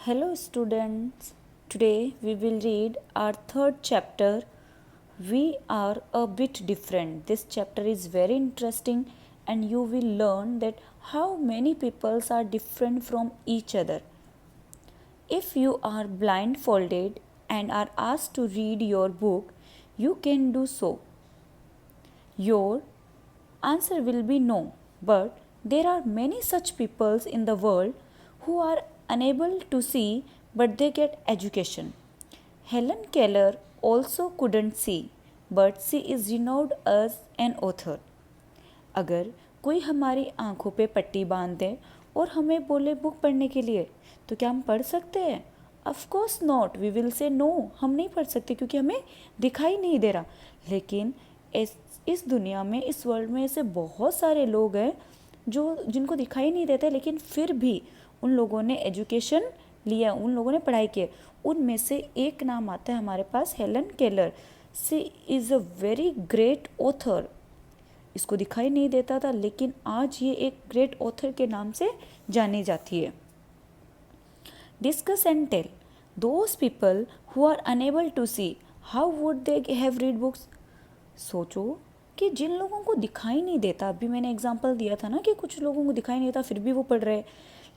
Hello students, today we will read our third chapter. We are a bit different. This chapter is very interesting and you will learn that how many peoples are different from each other. If you are blindfolded and are asked to read your book, you can do so. Your answer will be no, but there are many such peoples in the world who are unable to see but they get education. Helen Keller also couldn't see, but she is renowned as an author. अगर कोई हमारी आंखों पे पट्टी बांध दे और हमें बोले बुक पढ़ने के लिए, तो क्या हम पढ़ सकते हैं? Of course not, we will say no, हम नहीं पढ़ सकते क्योंकि हमें दिखाई नहीं दे रहा. लेकिन इस दुनिया में, इस वर्ल्ड में ऐसे बहुत सारे लोग हैं जिनको दिखाई नहीं देते, लेकिन फिर भी उन लोगों ने एजुकेशन लिया, उन लोगों ने पढ़ाई की. उनमें से एक नाम आता है हमारे पास, Helen Keller. She is a very great author. इसको दिखाई नहीं देता था, लेकिन आज ये एक ग्रेट ऑथर के नाम से जानी जाती है. Discuss and tell. Those people who are unable to see, how would they have read books. सोचो कि जिन लोगों को दिखाई नहीं देता, अभी मैंने एग्जांपल दिया था ना कि कुछ लोगों को दिखाई नहीं देता फिर भी वो पढ़ रहे.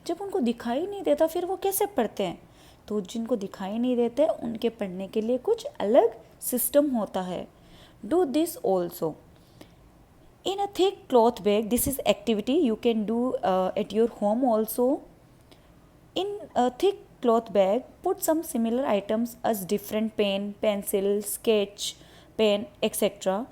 जब उनको दिखाई नहीं देता फिर वो कैसे पढ़ते हैं? तो जिनको दिखाई नहीं देते उनके पढ़ने के लिए कुछ अलग सिस्टम होता है. Do this also. In a thick cloth bag, this is activity you can do at your home also. In a thick cloth bag, put some similar items as different pen, pencil, sketch, pen, etc.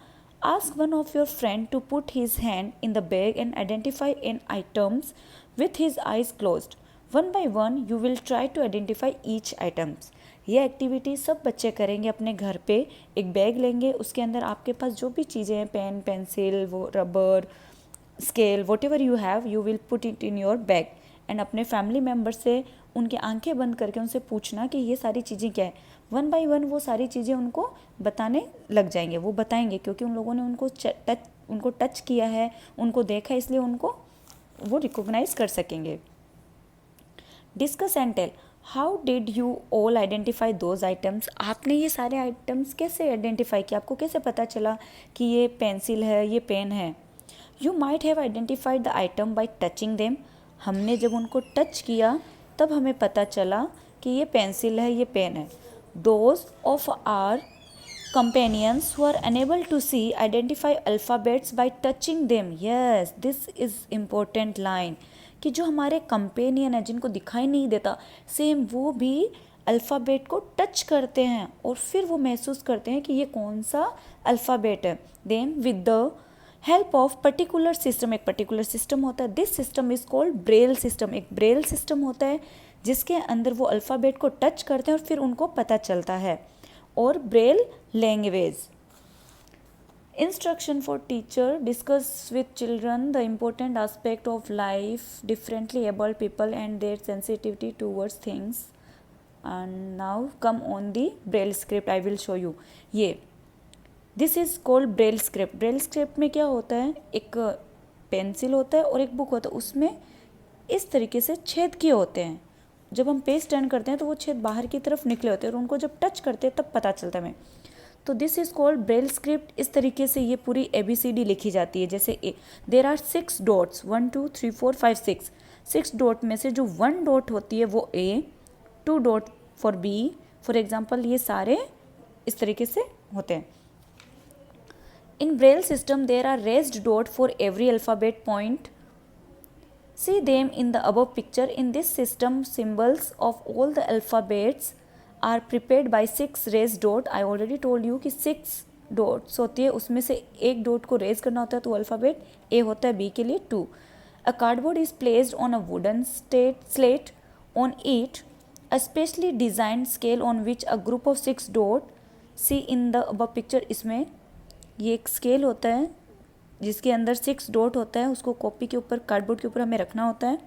Ask one of your friend to put his hand in the bag and identify an items with his eyes closed. One by one, you will try to identify each items. ये activity सब बच्चे करेंगे अपने घर पे. एक bag लेंगे, उसके अंदर आपके पास जो भी चीज़ें हैं, पेन, पेंसिल, वो rubber, scale, what ever you have, you will put it in your bag. And अपने फैमिली मेम्बर से उनके आंखें बंद करके उनसे पूछना कि ये सारी चीज़ें क्या है. वन बाय वन वो सारी चीज़ें उनको बताने लग जाएंगे. वो बताएंगे क्योंकि उन लोगों ने उनको टच किया है, उनको देखा, इसलिए उनको वो रिकॉग्नाइज कर सकेंगे. Discuss and tell. How did you all identify those items. आपने ये सारे आइटम्स कैसे आइडेंटिफाई किया? आपको कैसे पता चला कि ये पेंसिल है, ये पेन है? You might have identified the item by touching them. हमने जब उनको टच किया तब हमें पता चला कि ये पेंसिल है, ये पेन है. Those of our companions who are unable to see identify alphabets by touching them. Yes, this is important line कि जो हमारे कंपेनियन है, जिनको दिखाई नहीं देता, सेम वो भी अल्फ़ाबेट को टच करते हैं और फिर वो महसूस करते हैं कि ये कौन सा अल्फ़ाबेट है. Then with the help of particular system, एक पर्टिकुलर सिस्टम होता है. This system is called Braille system. एक ब्रेल सिस्टम होता है जिसके अंदर वो अल्फ़ाबेट को टच करते हैं और फिर उनको पता चलता है. और Braille language. Instruction for teacher. Discuss with children the important aspect of life, differently abled people and their sensitivity towards things. And now come on the braille script. I will show you. ये this is called braille script. braille script में क्या होता है? एक pencil होता है और एक बुक होता है. उसमें इस तरीके से छेद किए होते हैं. जब हम पेज टर्न करते हैं तो वो छेद बाहर की तरफ निकले होते हैं और उनको जब टच करते हैं तब पता चलता है हमें. तो this is called Braille script. इस तरीके से ये पूरी ABCD लिखी जाती है. जैसे देर आर 6 डॉट्स, 1 2 3 4 5 6. 6 डॉट में से जो 1 डॉट होती है वो A, 2 dot for B. For example ये सारे इस तरीके से होते हैं. In Braille system there are raised dot for every alphabet point. See them in the above picture. In this system, symbols of all the alphabets are prepared by 6 raised dot. I already told you कि 6 dots होती है, उसमें से एक dot को raise करना होता है तो अल्फ़ाबेट A होता है, B के लिए 2. A cardboard is placed on a wooden slate. On it, a specially designed scale on which a group of 6 dot. See in the above picture. इसमें ये एक स्केल होता है जिसके अंदर 6 डॉट होता है. उसको कॉपी के ऊपर, कार्डबोर्ड के ऊपर हमें रखना होता है.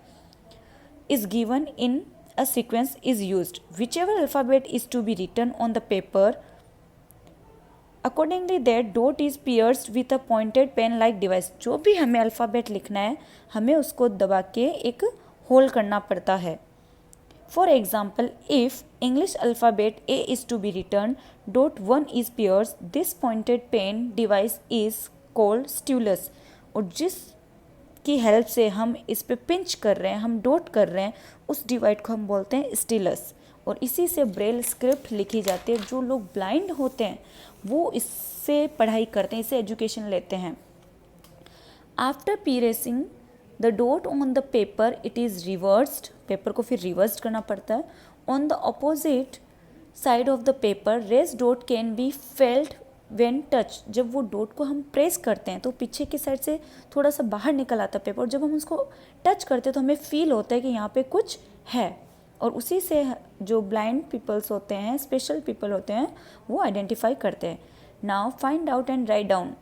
Is given in a sequence is used. Whichever alphabet is to be written on the paper, accordingly that dot is pierced with a pointed pen like device. जो भी हमें अल्फ़ाबेट लिखना है, हमें उसको दबा के एक होल करना पड़ता है. For example, if English alphabet A is to be written, dot 1 is pairs, this pointed pen device is called stylus. और जिस की हेल्प से हम इस पे पिंच कर रहे हैं, हम डॉट कर रहे हैं, उस डिवाइड को हम बोलते हैं स्टिलस। और इसी से ब्रेल स्क्रिप्ट लिखी जाती है। जो लोग ब्लाइंड होते हैं वो इससे पढ़ाई करते हैं, इससे एजुकेशन लेते हैं। After piercing the dot on the paper it is reversed, paper को फिर रिवर्स्ड करना पड़ता है। On the opposite side of the paper raised dot can be felt when touch, जब वो डॉट को हम प्रेस करते हैं तो पीछे की साइड से थोड़ा सा बाहर निकल आता है पेपर, और जब हम उसको टच करते हैं तो हमें फील होता है कि यहाँ पे कुछ है। और उसी से जो ब्लाइंड पीपल्स होते हैं, स्पेशल पीपल होते हैं, वो आइडेंटिफाई करते हैं। Now find out and write down.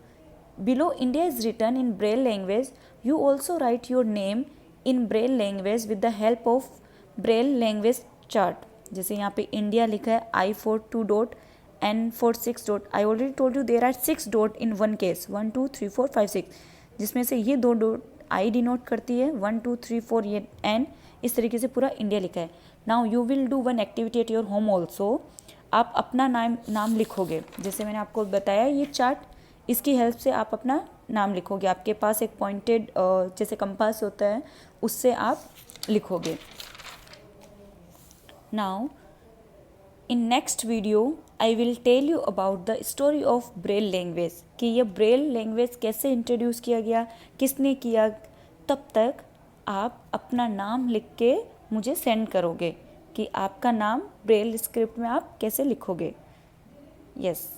Below India is written in Braille language. You also write your name in Braille language with the help of Braille language chart. जैसे यहाँ पे India लिखा है I for 2 dot, N for 6 dot. I already told you there are 6 dot in one case, 1 2 3 4 5 6, जिसमें से ये 2 dot I denote करती है, 1 2 3 4 ये N, इस तरीके से पूरा इंडिया लिखा है। Now you will do one activity at your home also. आप अपना नाम लिखोगे, जैसे मैंने आपको बताया ये चार्ट, इसकी हेल्प से आप अपना नाम लिखोगे। आपके पास एक पॉइंटेड जैसे कंपास होता है, उससे आप लिखोगे। Now in next video I will tell you about the story of Braille language, कि ये ब्रेल लैंग्वेज कैसे इंट्रोड्यूस किया गया, किसने किया। तब तक आप अपना नाम लिख के मुझे सेंड करोगे कि आपका नाम ब्रेल स्क्रिप्ट में आप कैसे लिखोगे। यस।